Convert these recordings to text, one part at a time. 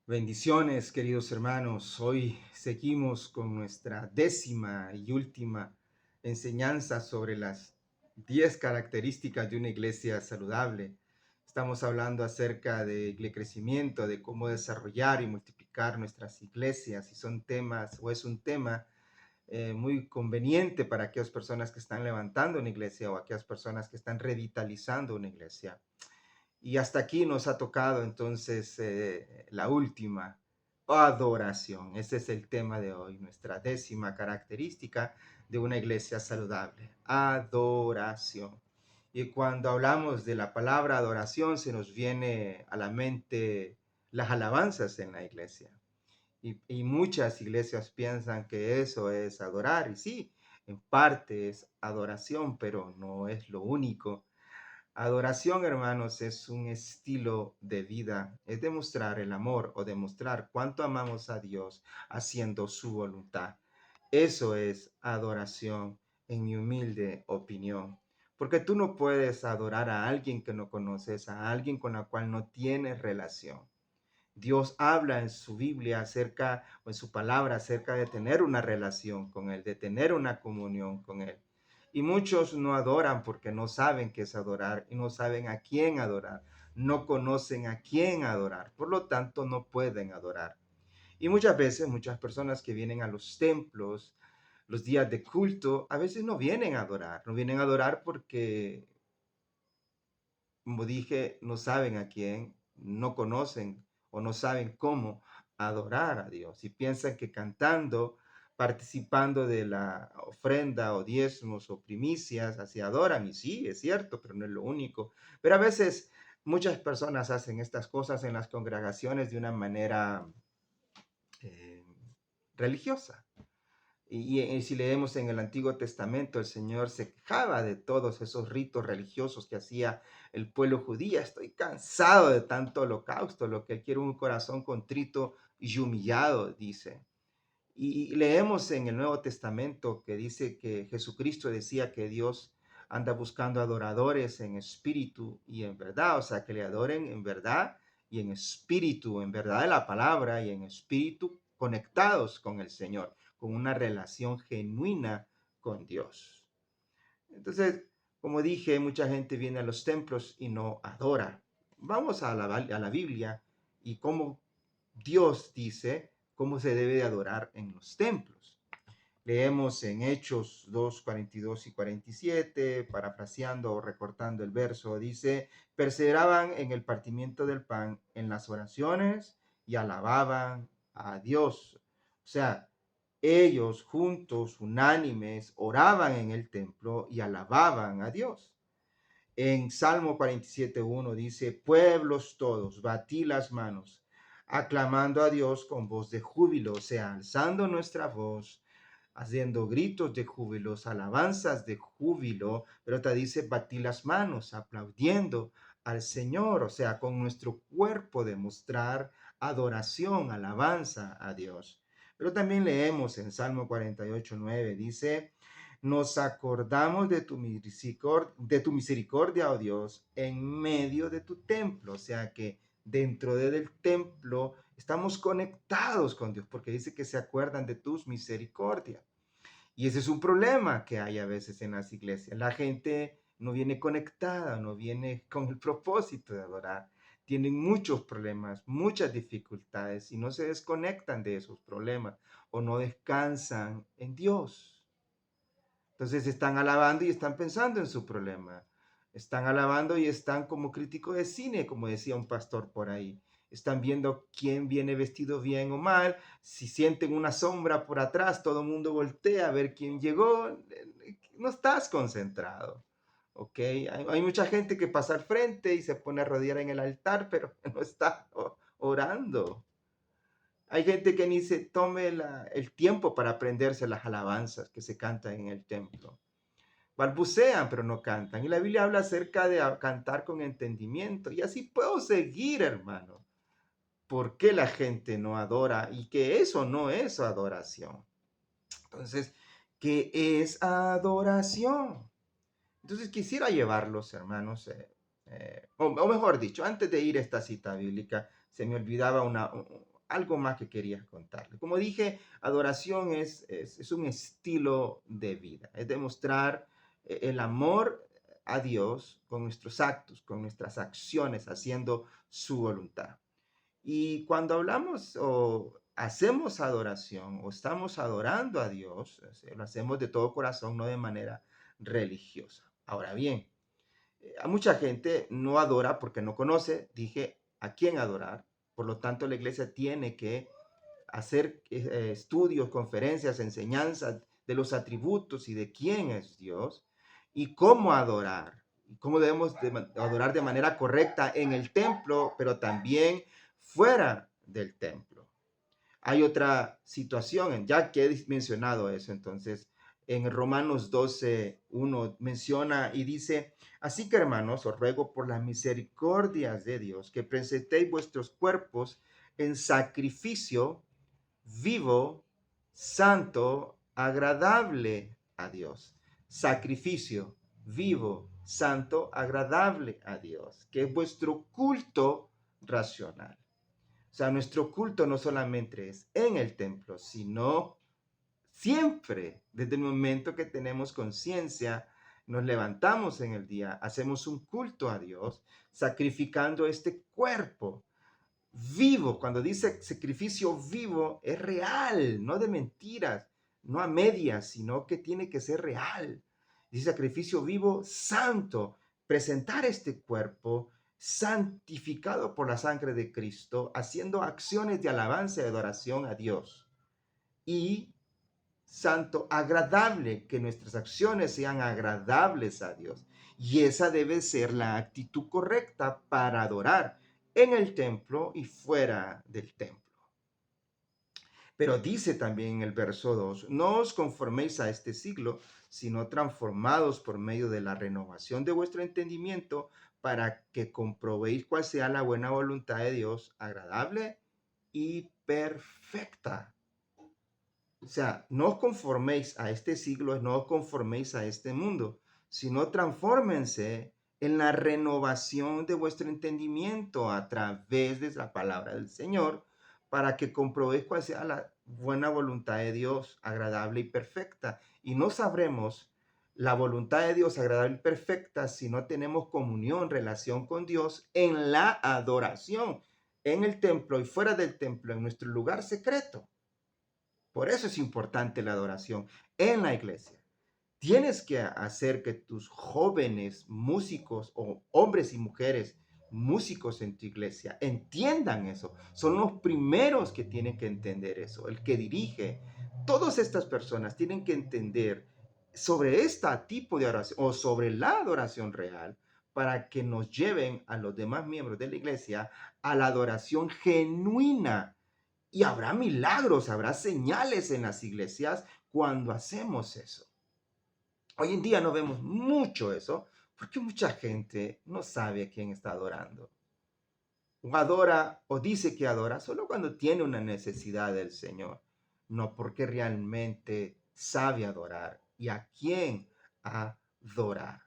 Bendiciones, queridos hermanos. Hoy seguimos con nuestra décima y última enseñanza sobre las 10 características de una iglesia saludable. Estamos hablando acerca del crecimiento, de cómo desarrollar y multiplicar nuestras iglesias, y son temas, o es un tema muy conveniente para aquellas personas que están levantando una iglesia o aquellas personas que están revitalizando una iglesia. Y hasta aquí nos ha tocado entonces la última, adoración. Ese es el tema de hoy, nuestra décima característica de una iglesia saludable, adoración. Y cuando hablamos de la palabra adoración, se nos viene a la mente las alabanzas en la iglesia. Y muchas iglesias piensan que eso es adorar, y sí, en parte es adoración, pero no es lo único. Adoración, hermanos, es un estilo de vida, es demostrar el amor o demostrar cuánto amamos a Dios haciendo su voluntad. Eso es adoración, en mi humilde opinión. Porque tú no puedes adorar a alguien que no conoces, a alguien con la cual no tienes relación. Dios habla en su Biblia acerca, o en su palabra, acerca de tener una relación con Él, de tener una comunión con Él. Y muchos no adoran porque no saben qué es adorar y no saben a quién adorar, no conocen a quién adorar, por lo tanto no pueden adorar. Y muchas veces, muchas personas que vienen a los templos, los días de culto, a veces no vienen a adorar, no vienen a adorar porque, como dije, no saben a quién, no conocen o no saben cómo adorar a Dios. Y piensan que cantando, participando de la ofrenda o diezmos o primicias, así adoran. Y sí, es cierto, pero no es lo único. Pero a veces muchas personas hacen estas cosas en las congregaciones de una manera eh, religiosa. Y si leemos en el Antiguo Testamento, el Señor se quejaba de todos esos ritos religiosos que hacía el pueblo judío. Estoy cansado de tanto holocausto, lo que quiero un corazón contrito y humillado, dice. Y leemos en el Nuevo Testamento que dice que Jesucristo decía que Dios anda buscando adoradores en espíritu y en verdad, o sea, que le adoren en verdad y en espíritu, en verdad de la palabra y en espíritu, conectados con el Señor, con una relación genuina con Dios. Entonces, como dije, mucha gente viene a los templos y no adora. Vamos a la Biblia y cómo Dios dice cómo se debe de adorar en los templos. Leemos en Hechos 2, 42 y 47, parafraseando o recortando el verso, dice, perseveraban en el partimiento del pan, en las oraciones y alababan a Dios. O sea, ellos juntos, unánimes, oraban en el templo y alababan a Dios. En Salmo 47:1 dice, pueblos todos, batí las manos, aclamando a Dios con voz de júbilo, o sea, alzando nuestra voz, haciendo gritos de júbilo, alabanzas de júbilo, pero te dice, batí las manos, aplaudiendo al Señor, o sea, con nuestro cuerpo demostrar adoración, alabanza a Dios. Pero también leemos en Salmo 48:9, dice, nos acordamos de tu misericordia, oh Dios, en medio de tu templo. O sea que dentro del templo estamos conectados con Dios, porque dice que se acuerdan de tus misericordias. Y ese es un problema que hay a veces en las iglesias. La gente no viene conectada, no viene con el propósito de adorar. Tienen muchos problemas, muchas dificultades y no se desconectan de esos problemas o no descansan en Dios. Entonces están alabando y están pensando en su problema. Están alabando y están como críticos de cine, como decía un pastor por ahí. Están viendo quién viene vestido bien o mal. Si sienten una sombra por atrás, todo el mundo voltea a ver quién llegó. No estás concentrado. ¿Ok? Hay mucha gente que pasa al frente y se pone a rodear en el altar, pero no está orando. Hay gente que ni se tome el tiempo para aprenderse las alabanzas que se cantan en el templo. Balbucean, pero no cantan. Y la Biblia habla acerca de cantar con entendimiento. Y así puedo seguir, hermano. ¿Por qué la gente no adora? Y que eso no es adoración. Entonces, ¿qué es adoración? Entonces, quisiera llevarlos, hermanos, o mejor dicho, antes de ir a esta cita bíblica, se me olvidaba algo más que quería contarle. Como dije, adoración es un estilo de vida, es demostrar el amor a Dios con nuestros actos, con nuestras acciones, haciendo su voluntad. Y cuando hablamos o hacemos adoración o estamos adorando a Dios, o sea, lo hacemos de todo corazón, no de manera religiosa. Ahora bien, a mucha gente no adora porque no conoce, dije, a quién adorar. Por lo tanto, la iglesia tiene que hacer estudios, conferencias, enseñanzas de los atributos y de quién es Dios y cómo adorar. Y cómo debemos adorar de manera correcta en el templo, pero también fuera del templo. Hay otra situación, ya que he mencionado eso, entonces, en Romanos 12:1 menciona y dice, así que hermanos, os ruego por las misericordias de Dios que presentéis vuestros cuerpos en sacrificio vivo, santo, agradable a Dios. Sacrificio vivo, santo, agradable a Dios, que es vuestro culto racional. O sea, nuestro culto no solamente es en el templo, sino siempre, desde el momento que tenemos conciencia, nos levantamos en el día, hacemos un culto a Dios, sacrificando este cuerpo vivo. Cuando dice sacrificio vivo, es real, no de mentiras, no a medias, sino que tiene que ser real. Dice sacrificio vivo, santo, presentar este cuerpo santificado por la sangre de Cristo, haciendo acciones de alabanza y adoración a Dios. Y santo, agradable, que nuestras acciones sean agradables a Dios. Y esa debe ser la actitud correcta para adorar en el templo y fuera del templo. Pero dice también en el verso 2, no os conforméis a este siglo, sino transformados por medio de la renovación de vuestro entendimiento para que comprobéis cuál sea la buena voluntad de Dios, agradable y perfecta. O sea, no os conforméis a este siglo, no os conforméis a este mundo, sino transfórmense en la renovación de vuestro entendimiento a través de la palabra del Señor, para que comprobéis cuál sea la buena voluntad de Dios, agradable y perfecta. Y no sabremos la voluntad de Dios agradable y perfecta si no tenemos comunión, relación con Dios en la adoración, en el templo y fuera del templo, en nuestro lugar secreto. Por eso es importante la adoración en la iglesia. Tienes que hacer que tus jóvenes músicos o hombres y mujeres músicos en tu iglesia entiendan eso. Son los primeros que tienen que entender eso. El que dirige. Todas estas personas tienen que entender sobre este tipo de adoración o sobre la adoración real para que nos lleven a los demás miembros de la iglesia a la adoración genuina. Y habrá milagros, habrá señales en las iglesias cuando hacemos eso. Hoy en día no vemos mucho eso porque mucha gente no sabe a quién está adorando. O adora o dice que adora solo cuando tiene una necesidad del Señor, no porque realmente sabe adorar y a quién adorar.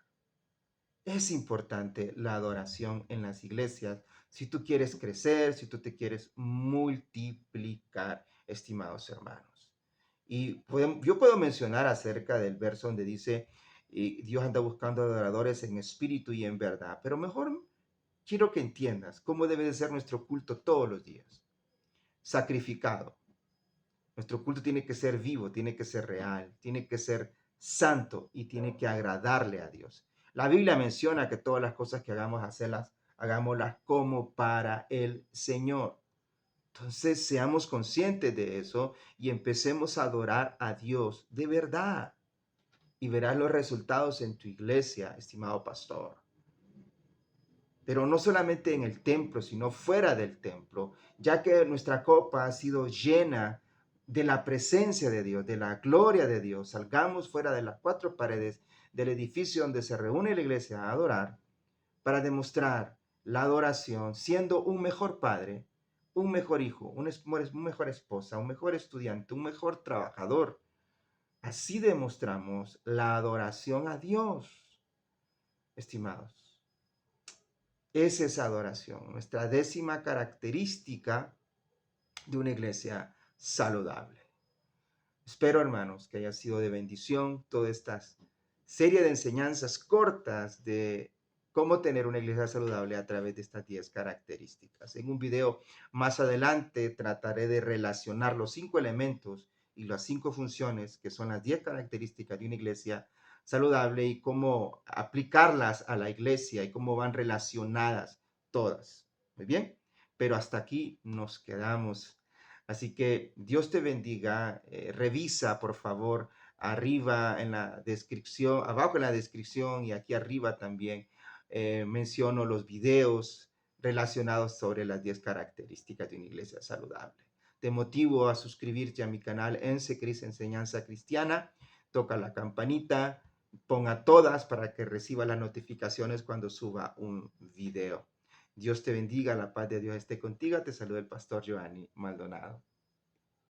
Es importante la adoración en las iglesias si tú quieres crecer, si tú te quieres multiplicar, estimados hermanos. Y yo puedo mencionar acerca del verso donde dice, Dios anda buscando adoradores en espíritu y en verdad, pero mejor quiero que entiendas cómo debe de ser nuestro culto todos los días. Sacrificado. Nuestro culto tiene que ser vivo, tiene que ser real, tiene que ser santo y tiene que agradarle a Dios. La Biblia menciona que todas las cosas que hagamos, hagámoslas como para el Señor. Entonces, seamos conscientes de eso y empecemos a adorar a Dios de verdad. Y verás los resultados en tu iglesia, estimado pastor. Pero no solamente en el templo, sino fuera del templo, ya que nuestra copa ha sido llena de la presencia de Dios, de la gloria de Dios. Salgamos fuera de las cuatro paredes del edificio donde se reúne la iglesia a adorar para demostrar la adoración siendo un mejor padre, un mejor hijo, una mejor esposa, un mejor estudiante, un mejor trabajador. Así demostramos la adoración a Dios, estimados. Es esa adoración. Nuestra décima característica de una iglesia saludable. Espero, hermanos, que haya sido de bendición toda esta serie de enseñanzas cortas de cómo tener una iglesia saludable a través de estas 10 características. En un video más adelante trataré de relacionar los 5 elementos y las 5 funciones que son las 10 características de una iglesia saludable y cómo aplicarlas a la iglesia y cómo van relacionadas todas. Muy bien, pero hasta aquí nos quedamos. Así que Dios te bendiga. Revisa, por favor, arriba en la descripción, abajo en la descripción y aquí arriba también menciono los videos relacionados sobre las 10 características de una iglesia saludable. Te motivo a suscribirte a mi canal Ensecris Enseñanza Cristiana. Toca la campanita, ponga todas para que reciba las notificaciones cuando suba un video. Dios te bendiga, la paz de Dios esté contigo. Te saluda el pastor Giovanni Maldonado.